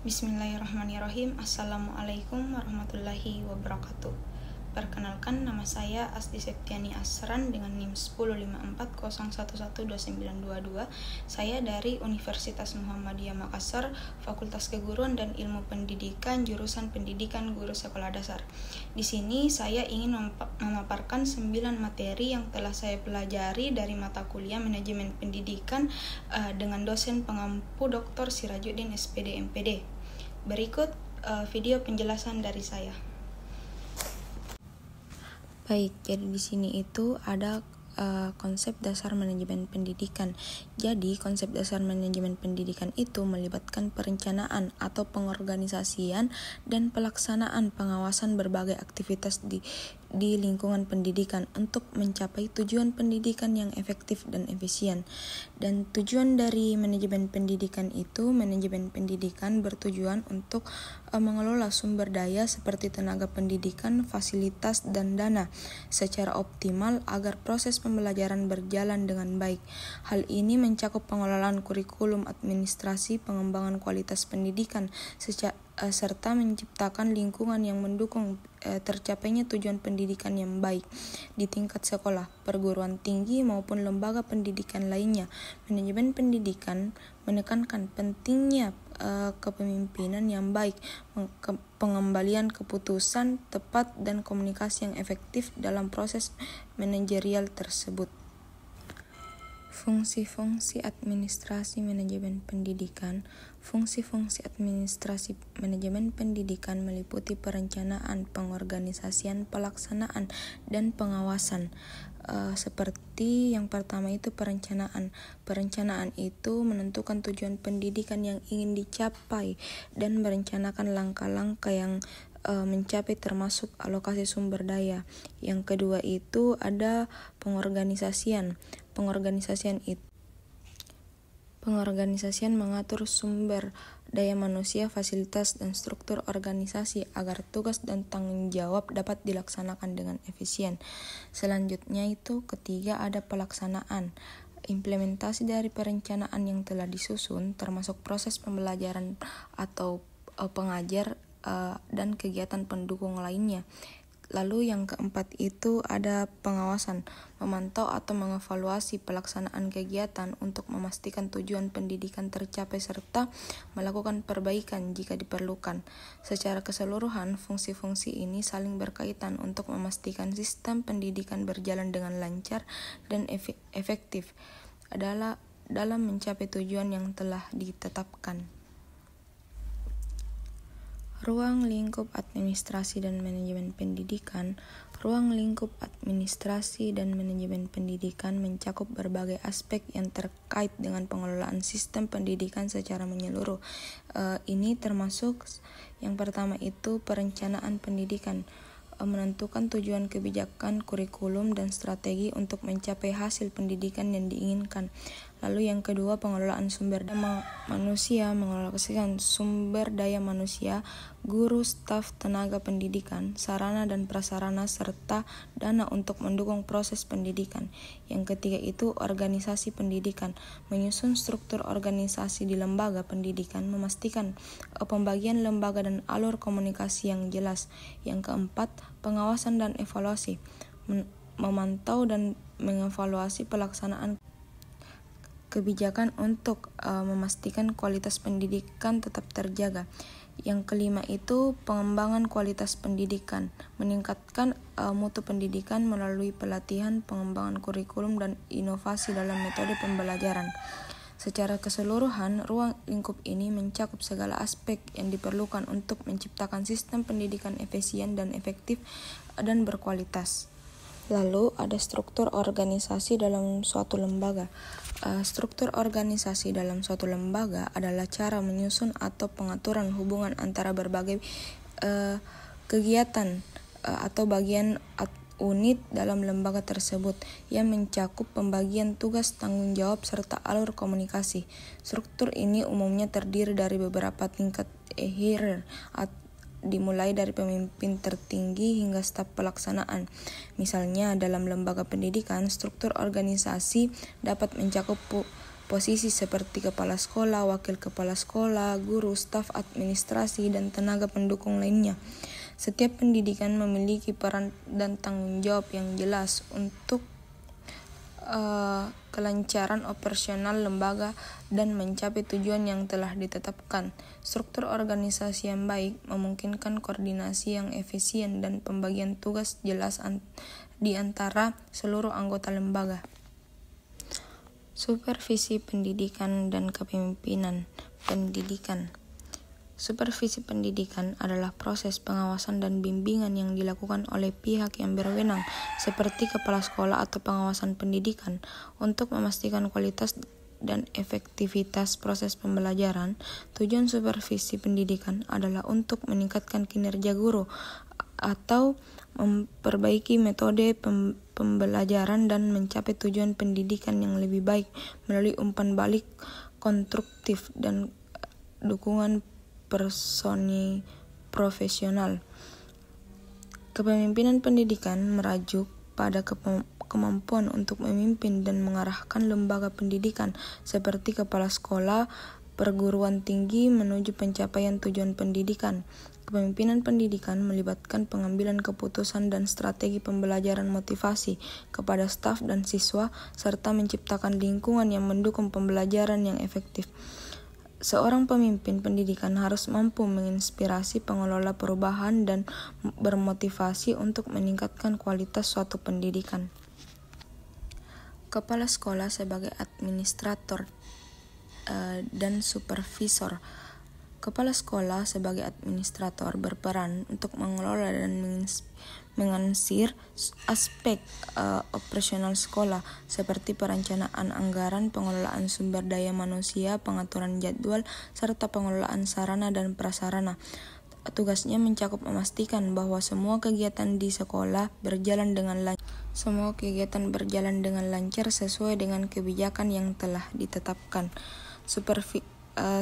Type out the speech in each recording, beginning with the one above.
Bismillahirrahmanirrahim. Assalamualaikum warahmatullahi wabarakatuh. Perkenalkan, nama saya Asdi Septiani Asran dengan NIM 10540112922. Saya dari Universitas Muhammadiyah Makassar, Fakultas Keguruan dan Ilmu Pendidikan, jurusan Pendidikan Guru Sekolah Dasar. Di sini saya ingin memaparkan 9 materi yang telah saya pelajari dari mata kuliah Manajemen Pendidikan dengan dosen pengampu Dr. Sirajuddin SPD MPD. Berikut video penjelasan dari saya. Baik, jadi di sini itu ada konsep dasar manajemen pendidikan. Jadi, konsep dasar manajemen pendidikan itu melibatkan perencanaan atau pengorganisasian dan pelaksanaan pengawasan berbagai aktivitas di lingkungan pendidikan untuk mencapai tujuan pendidikan yang efektif dan efisien. Dan tujuan dari manajemen pendidikan itu, manajemen pendidikan bertujuan untuk mengelola sumber daya seperti tenaga pendidikan, fasilitas, dan dana secara optimal agar proses pembelajaran berjalan dengan baik. Hal ini mencakup pengelolaan kurikulum, administrasi, pengembangan kualitas pendidikan, serta menciptakan lingkungan yang mendukung tercapainya tujuan pendidikan yang baik di tingkat sekolah, perguruan tinggi maupun lembaga pendidikan lainnya. Manajemen pendidikan menekankan pentingnya kepemimpinan yang baik, pengembalian keputusan tepat, dan komunikasi yang efektif dalam proses manajerial tersebut. Fungsi-fungsi administrasi manajemen pendidikan. Fungsi-fungsi administrasi manajemen pendidikan meliputi perencanaan, pengorganisasian, pelaksanaan, dan pengawasan. Seperti yang pertama itu perencanaan. Perencanaan itu menentukan tujuan pendidikan yang ingin dicapai dan merencanakan langkah-langkah yang mencapai termasuk alokasi sumber daya. Yang kedua itu ada pengorganisasian. Pengorganisasian mengatur sumber daya manusia, fasilitas, dan struktur organisasi agar tugas dan tanggung jawab dapat dilaksanakan dengan efisien. Selanjutnya itu ketiga ada pelaksanaan. Implementasi dari perencanaan yang telah disusun termasuk proses pembelajaran atau pengajar dan kegiatan pendukung lainnya. Lalu yang keempat itu ada pengawasan, memantau atau mengevaluasi pelaksanaan kegiatan untuk memastikan tujuan pendidikan tercapai serta melakukan perbaikan jika diperlukan. Secara keseluruhan, fungsi-fungsi ini saling berkaitan untuk memastikan sistem pendidikan berjalan dengan lancar dan efektif dalam mencapai tujuan yang telah ditetapkan. Ruang lingkup administrasi dan manajemen pendidikan. Ruang lingkup administrasi dan manajemen pendidikan mencakup berbagai aspek yang terkait dengan pengelolaan sistem pendidikan secara menyeluruh. Ini termasuk yang pertama itu perencanaan pendidikan, menentukan tujuan kebijakan, kurikulum, dan strategi untuk mencapai hasil pendidikan yang diinginkan. Lalu yang kedua pengelolaan sumber daya manusia, mengalokasikan sumber daya manusia, guru, staf, tenaga pendidikan, sarana dan prasarana, serta dana untuk mendukung proses pendidikan. Yang ketiga itu organisasi pendidikan, menyusun struktur organisasi di lembaga pendidikan, memastikan pembagian lembaga dan alur komunikasi yang jelas. Yang keempat, pengawasan dan evaluasi, memantau dan mengevaluasi pelaksanaan kebijakan untuk memastikan kualitas pendidikan tetap terjaga. Yang kelima itu pengembangan kualitas pendidikan, meningkatkan mutu pendidikan melalui pelatihan, pengembangan kurikulum, dan inovasi dalam metode pembelajaran. Secara keseluruhan, ruang lingkup ini mencakup segala aspek yang diperlukan untuk menciptakan sistem pendidikan efisien dan efektif dan berkualitas. Lalu ada struktur organisasi dalam suatu lembaga. Struktur organisasi dalam suatu lembaga adalah cara menyusun atau pengaturan hubungan antara berbagai kegiatan atau bagian unit dalam lembaga tersebut yang mencakup pembagian tugas, tanggung jawab, serta alur komunikasi. Struktur ini umumnya terdiri dari beberapa tingkat hierarki, dimulai dari pemimpin tertinggi hingga staf pelaksanaan. Misalnya dalam lembaga pendidikan, struktur organisasi dapat mencakup posisi seperti kepala sekolah, wakil kepala sekolah, guru, staf administrasi, dan tenaga pendukung lainnya. Setiap pendidikan memiliki peran dan tanggung jawab yang jelas untuk kelancaran operasional lembaga dan mencapai tujuan yang telah ditetapkan. Struktur organisasi yang baik memungkinkan koordinasi yang efisien dan pembagian tugas jelas di antara seluruh anggota lembaga. Supervisi pendidikan dan kepemimpinan pendidikan. Supervisi pendidikan adalah proses pengawasan dan bimbingan yang dilakukan oleh pihak yang berwenang seperti kepala sekolah atau pengawasan pendidikan untuk memastikan kualitas dan efektivitas proses pembelajaran. Tujuan supervisi pendidikan adalah untuk meningkatkan kinerja guru atau memperbaiki metode pembelajaran dan mencapai tujuan pendidikan yang lebih baik melalui umpan balik konstruktif dan dukungan personil profesional. Kepemimpinan pendidikan merujuk pada kemampuan untuk memimpin dan mengarahkan lembaga pendidikan seperti kepala sekolah, perguruan tinggi menuju pencapaian tujuan pendidikan. Kepemimpinan pendidikan melibatkan pengambilan keputusan dan strategi pembelajaran motivasi kepada staf dan siswa serta menciptakan lingkungan yang mendukung pembelajaran yang efektif. Seorang pemimpin pendidikan harus mampu menginspirasi pengelola perubahan dan bermotivasi untuk meningkatkan kualitas suatu pendidikan. Kepala sekolah sebagai administrator dan supervisor. Kepala sekolah sebagai administrator berperan untuk mengelola dan mengansir aspek operasional sekolah seperti perencanaan anggaran, pengelolaan sumber daya manusia, pengaturan jadwal, serta pengelolaan sarana dan prasarana. Tugasnya mencakup memastikan bahwa semua kegiatan di sekolah berjalan dengan lancar sesuai dengan kebijakan yang telah ditetapkan.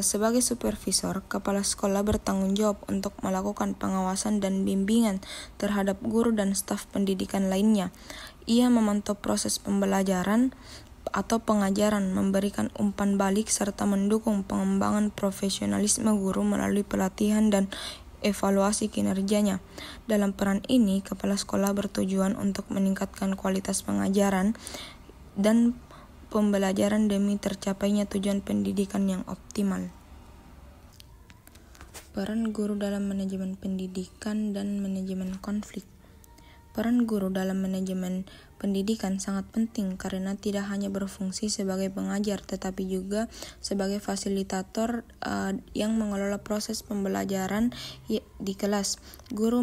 Sebagai supervisor, kepala sekolah bertanggung jawab untuk melakukan pengawasan dan bimbingan terhadap guru dan staf pendidikan lainnya. Ia memantau proses pembelajaran atau pengajaran, memberikan umpan balik, serta mendukung pengembangan profesionalisme guru melalui pelatihan dan evaluasi kinerjanya. Dalam peran ini, kepala sekolah bertujuan untuk meningkatkan kualitas pengajaran dan pembelajaran demi tercapainya tujuan pendidikan yang optimal. Peran guru dalam manajemen pendidikan dan manajemen konflik. Peran guru dalam manajemen pendidikan sangat penting karena tidak hanya berfungsi sebagai pengajar tetapi juga sebagai fasilitator yang mengelola proses pembelajaran di kelas. Guru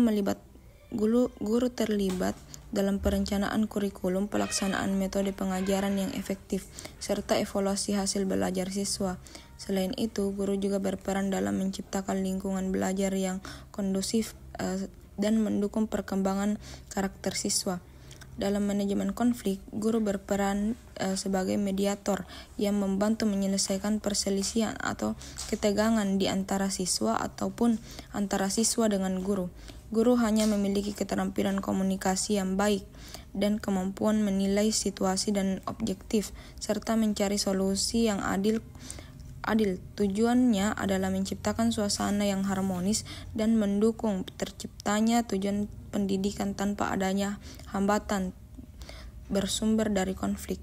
terlibat dalam perencanaan kurikulum, pelaksanaan metode pengajaran yang efektif, serta evaluasi hasil belajar siswa. Selain itu, guru juga berperan dalam menciptakan lingkungan belajar yang kondusif dan mendukung perkembangan karakter siswa. Dalam manajemen konflik, guru berperan sebagai mediator yang membantu menyelesaikan perselisihan atau ketegangan di antara siswa ataupun antara siswa dengan guru. Guru hanya memiliki keterampilan komunikasi yang baik dan kemampuan menilai situasi dan objektif, serta mencari solusi yang adil. Tujuannya adalah menciptakan suasana yang harmonis dan mendukung terciptanya tujuan pendidikan tanpa adanya hambatan bersumber dari konflik.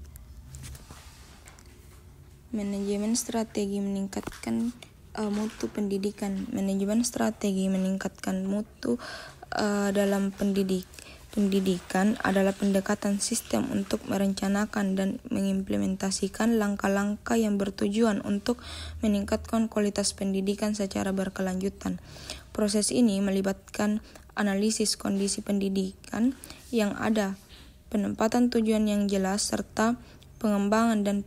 Manajemen strategi meningkatkan mutu pendidikan. Manajemen strategi meningkatkan mutu dalam pendidikan adalah pendekatan sistem untuk merencanakan dan mengimplementasikan langkah-langkah yang bertujuan untuk meningkatkan kualitas pendidikan secara berkelanjutan. Proses ini melibatkan analisis kondisi pendidikan yang ada, penempatan tujuan yang jelas, serta pengembangan dan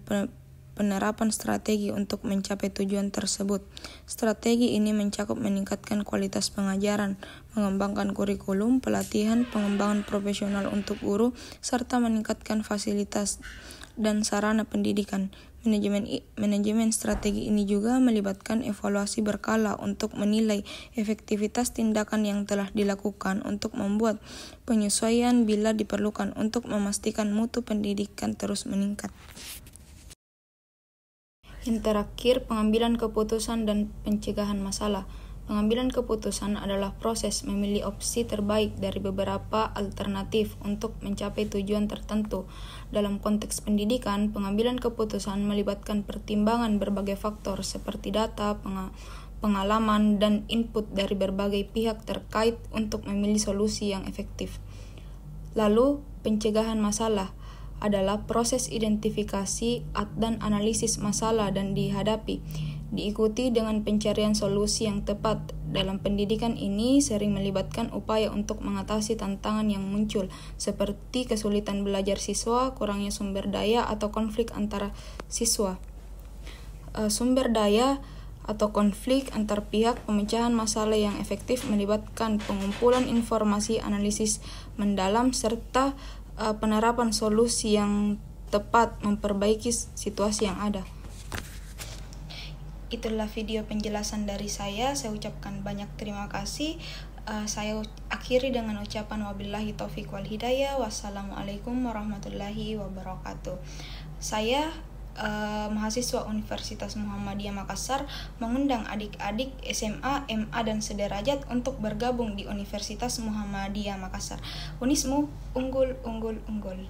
penerapan strategi untuk mencapai tujuan tersebut. Strategi ini mencakup meningkatkan kualitas pengajaran, mengembangkan kurikulum, pelatihan, pengembangan profesional untuk guru, serta meningkatkan fasilitas dan sarana pendidikan. Manajemen strategi ini juga melibatkan evaluasi berkala untuk menilai efektivitas tindakan yang telah dilakukan untuk membuat penyesuaian bila diperlukan untuk memastikan mutu pendidikan terus meningkat. Yang terakhir, pengambilan keputusan dan pencegahan masalah. Pengambilan keputusan adalah proses memilih opsi terbaik dari beberapa alternatif untuk mencapai tujuan tertentu. Dalam konteks pendidikan, pengambilan keputusan melibatkan pertimbangan berbagai faktor seperti data, pengalaman, dan input dari berbagai pihak terkait untuk memilih solusi yang efektif. Lalu, pencegahan masalah adalah proses identifikasi dan analisis masalah dan dihadapi, diikuti dengan pencarian solusi yang tepat. Dalam pendidikan ini sering melibatkan upaya untuk mengatasi tantangan yang muncul, seperti kesulitan belajar siswa, kurangnya sumber daya, atau konflik antara siswa. Sumber daya atau konflik antar pihak. Pemecahan masalah yang efektif melibatkan pengumpulan informasi, analisis mendalam, serta penerapan solusi yang tepat memperbaiki situasi yang ada. Itulah video penjelasan dari saya. Saya ucapkan banyak terima kasih. Saya akhiri dengan ucapan wabillahi taufiq wal hidayah. Wassalamualaikum warahmatullahi wabarakatuh. Saya mahasiswa Universitas Muhammadiyah Makassar mengundang adik-adik SMA, MA, dan sederajat untuk bergabung di Universitas Muhammadiyah Makassar. Unismu unggul, unggul, unggul.